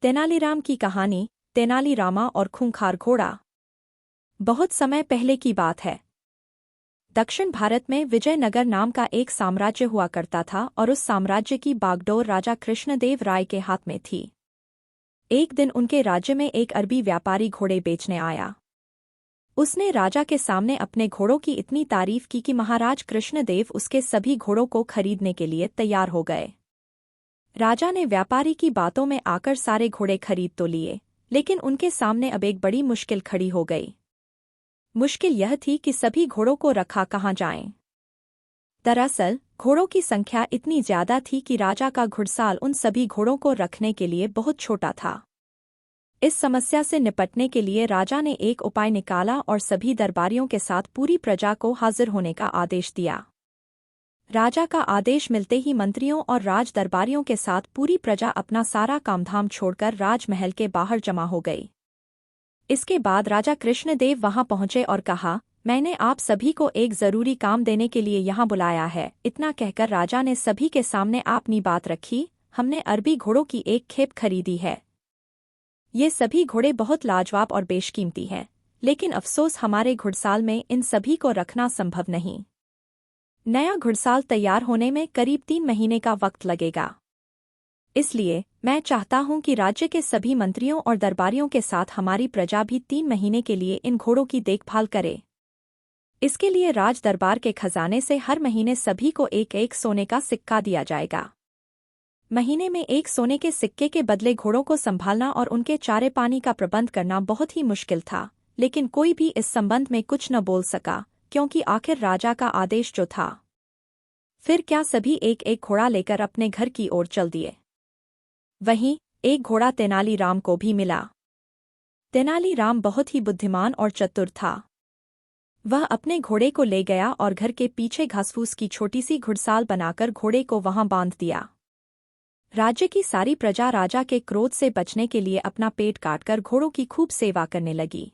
तेनालीराम की कहानी तेनालीरामा और खूंखार घोड़ा। बहुत समय पहले की बात है। दक्षिण भारत में विजयनगर नाम का एक साम्राज्य हुआ करता था और उस साम्राज्य की बागडोर राजा कृष्णदेव राय के हाथ में थी। एक दिन उनके राज्य में एक अरबी व्यापारी घोड़े बेचने आया। उसने राजा के सामने अपने घोड़ों की इतनी तारीफ की कि महाराज कृष्णदेव उसके सभी घोड़ों को खरीदने के लिए तैयार हो गए। राजा ने व्यापारी की बातों में आकर सारे घोड़े खरीद तो लिए, लेकिन उनके सामने अब एक बड़ी मुश्किल खड़ी हो गई। मुश्किल यह थी कि सभी घोड़ों को रखा कहाँ जाएं। दरअसल घोड़ों की संख्या इतनी ज्यादा थी कि राजा का घुड़साल उन सभी घोड़ों को रखने के लिए बहुत छोटा था। इस समस्या से निपटने के लिए राजा ने एक उपाय निकाला और सभी दरबारियों के साथ पूरी प्रजा को हाजिर होने का आदेश दिया। राजा का आदेश मिलते ही मंत्रियों और राज दरबारियों के साथ पूरी प्रजा अपना सारा कामधाम छोड़कर राजमहल के बाहर जमा हो गई। इसके बाद राजा कृष्णदेव वहां पहुंचे और कहा, मैंने आप सभी को एक जरूरी काम देने के लिए यहाँ बुलाया है। इतना कहकर राजा ने सभी के सामने अपनी बात रखी। हमने अरबी घोड़ों की एक खेप खरीदी है। ये सभी घोड़े बहुत लाजवाब और बेशकीमती हैं, लेकिन अफसोस हमारे घुड़साल में इन सभी को रखना संभव नहीं। नया घुड़साल तैयार होने में करीब 3 महीने का वक्त लगेगा। इसलिए मैं चाहता हूं कि राज्य के सभी मंत्रियों और दरबारियों के साथ हमारी प्रजा भी 3 महीने के लिए इन घोड़ों की देखभाल करे। इसके लिए राज दरबार के खजाने से हर महीने सभी को एक एक सोने का सिक्का दिया जाएगा। महीने में एक सोने के सिक्के के बदले घोड़ों को संभालना और उनके चारे पानी का प्रबंध करना बहुत ही मुश्किल था, लेकिन कोई भी इस संबंध में कुछ न बोल सका, क्योंकि आखिर राजा का आदेश जो था। फिर क्या सभी एक एक घोड़ा लेकर अपने घर की ओर चल दिए। वहीं एक घोड़ा तेनालीराम को भी मिला। तेनालीराम बहुत ही बुद्धिमान और चतुर था। वह अपने घोड़े को ले गया और घर के पीछे घासफूस की छोटी सी घुड़साल बनाकर घोड़े को वहां बांध दिया। राज्य की सारी प्रजा राजा के क्रोध से बचने के लिए अपना पेट काटकर घोड़ों की खूब सेवा करने लगी।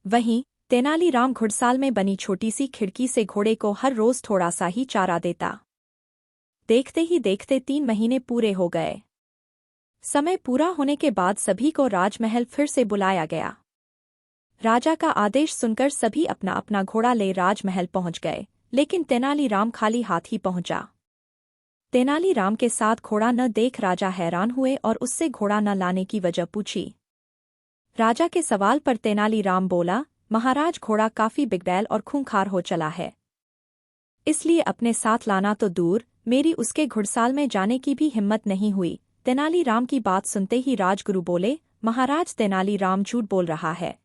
वहीं तेनालीराम घुड़साल में बनी छोटी सी खिड़की से घोड़े को हर रोज थोड़ा सा ही चारा देता। देखते ही देखते 3 महीने पूरे हो गए। समय पूरा होने के बाद सभी को राजमहल फिर से बुलाया गया। राजा का आदेश सुनकर सभी अपना अपना घोड़ा ले राजमहल पहुंच गए, लेकिन तेनालीराम खाली हाथ ही पहुंचा। तेनालीराम के साथ घोड़ा न देख राजा हैरान हुए और उससे घोड़ा न लाने की वजह पूछी। राजा के सवाल पर तेनालीराम बोला, महाराज घोड़ा काफी बिगड़ैल और खूंखार हो चला है, इसलिए अपने साथ लाना तो दूर, मेरी उसके घुड़साल में जाने की भी हिम्मत नहीं हुई। तेनालीराम की बात सुनते ही राजगुरु बोले, महाराज तेनालीराम झूठ बोल रहा है,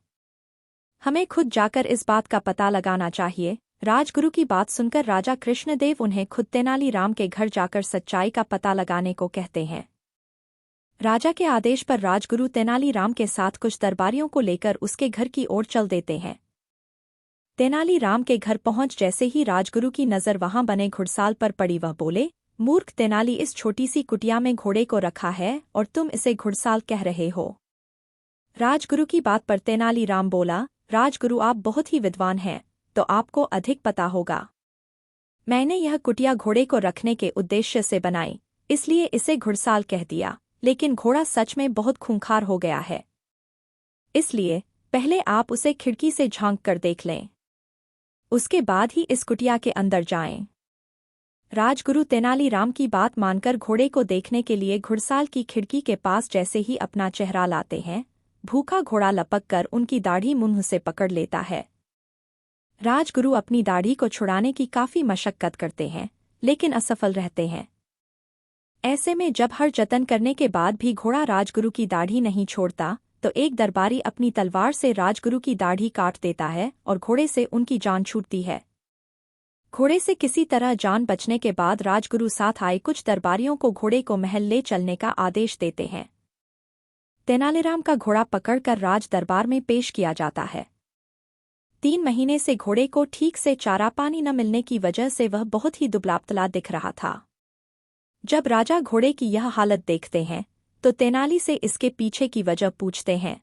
हमें खुद जाकर इस बात का पता लगाना चाहिए। राजगुरु की बात सुनकर राजा कृष्णदेव उन्हें खुद तेनालीराम के घर जाकर सच्चाई का पता लगाने को कहते हैं। राजा के आदेश पर राजगुरु तेनालीराम के साथ कुछ दरबारियों को लेकर उसके घर की ओर चल देते हैं। तेनालीराम के घर पहुंच जैसे ही राजगुरु की नज़र वहां बने घुड़साल पर पड़ी, वह बोले, मूर्ख तेनाली, इस छोटी सी कुटिया में घोड़े को रखा है और तुम इसे घुड़साल कह रहे हो। राजगुरु की बात पर तेनालीराम बोला, राजगुरु आप बहुत ही विद्वान हैं, तो आपको अधिक पता होगा। मैंने यह कुटिया घोड़े को रखने के उद्देश्य से बनाई, इसलिए इसे घुड़साल कह दिया, लेकिन घोड़ा सच में बहुत खूंखार हो गया है। इसलिए पहले आप उसे खिड़की से झांक कर देख लें, उसके बाद ही इस कुटिया के अंदर जाएं। राजगुरु तेनालीराम की बात मानकर घोड़े को देखने के लिए घुड़साल की खिड़की के पास जैसे ही अपना चेहरा लाते हैं, भूखा घोड़ा लपक कर उनकी दाढ़ी मुंह से पकड़ लेता है। राजगुरु अपनी दाढ़ी को छुड़ाने की काफी मशक्कत करते हैं, लेकिन असफल रहते हैं। ऐसे में जब हर जतन करने के बाद भी घोड़ा राजगुरु की दाढ़ी नहीं छोड़ता, तो एक दरबारी अपनी तलवार से राजगुरु की दाढ़ी काट देता है और घोड़े से उनकी जान छूटती है। घोड़े से किसी तरह जान बचने के बाद राजगुरु साथ आए कुछ दरबारियों को घोड़े को महल ले चलने का आदेश देते हैं। तेनालीराम का घोड़ा पकड़कर राज दरबार में पेश किया जाता है। 3 महीने से घोड़े को ठीक से चारा पानी न मिलने की वजह से वह बहुत ही दुबला-पतला दिख रहा था। जब राजा घोड़े की यह हालत देखते हैं, तो तेनाली से इसके पीछे की वजह पूछते हैं।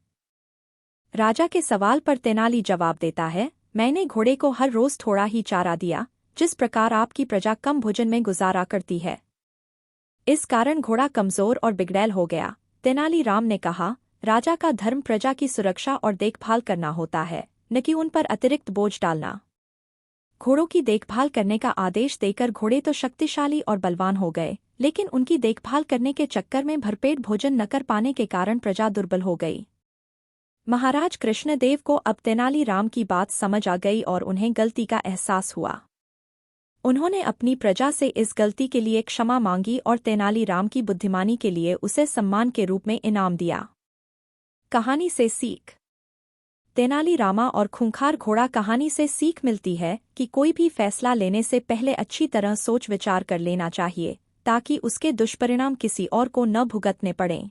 राजा के सवाल पर तेनाली जवाब देता है, मैंने घोड़े को हर रोज थोड़ा ही चारा दिया, जिस प्रकार आपकी प्रजा कम भोजन में गुजारा करती है। इस कारण घोड़ा कमजोर और बिगड़ैल हो गया, तेनालीराम ने कहा, राजा का धर्म प्रजा की सुरक्षा और देखभाल करना होता है, न कि उन पर अतिरिक्त बोझ डालना। घोड़ों की देखभाल करने का आदेश देकर घोड़े तो शक्तिशाली और बलवान हो गए, लेकिन उनकी देखभाल करने के चक्कर में भरपेट भोजन न कर पाने के कारण प्रजा दुर्बल हो गई। महाराज कृष्णदेव को अब तेनालीराम की बात समझ आ गई और उन्हें गलती का एहसास हुआ। उन्होंने अपनी प्रजा से इस गलती के लिए क्षमा मांगी और तेनालीराम की बुद्धिमानी के लिए उसे सम्मान के रूप में इनाम दिया। कहानी से सीख। तेनालीरामा और खूंखार घोड़ा कहानी से सीख मिलती है कि कोई भी फैसला लेने से पहले अच्छी तरह सोच विचार कर लेना चाहिए, ताकि उसके दुष्परिणाम किसी और को न भुगतने पड़ें।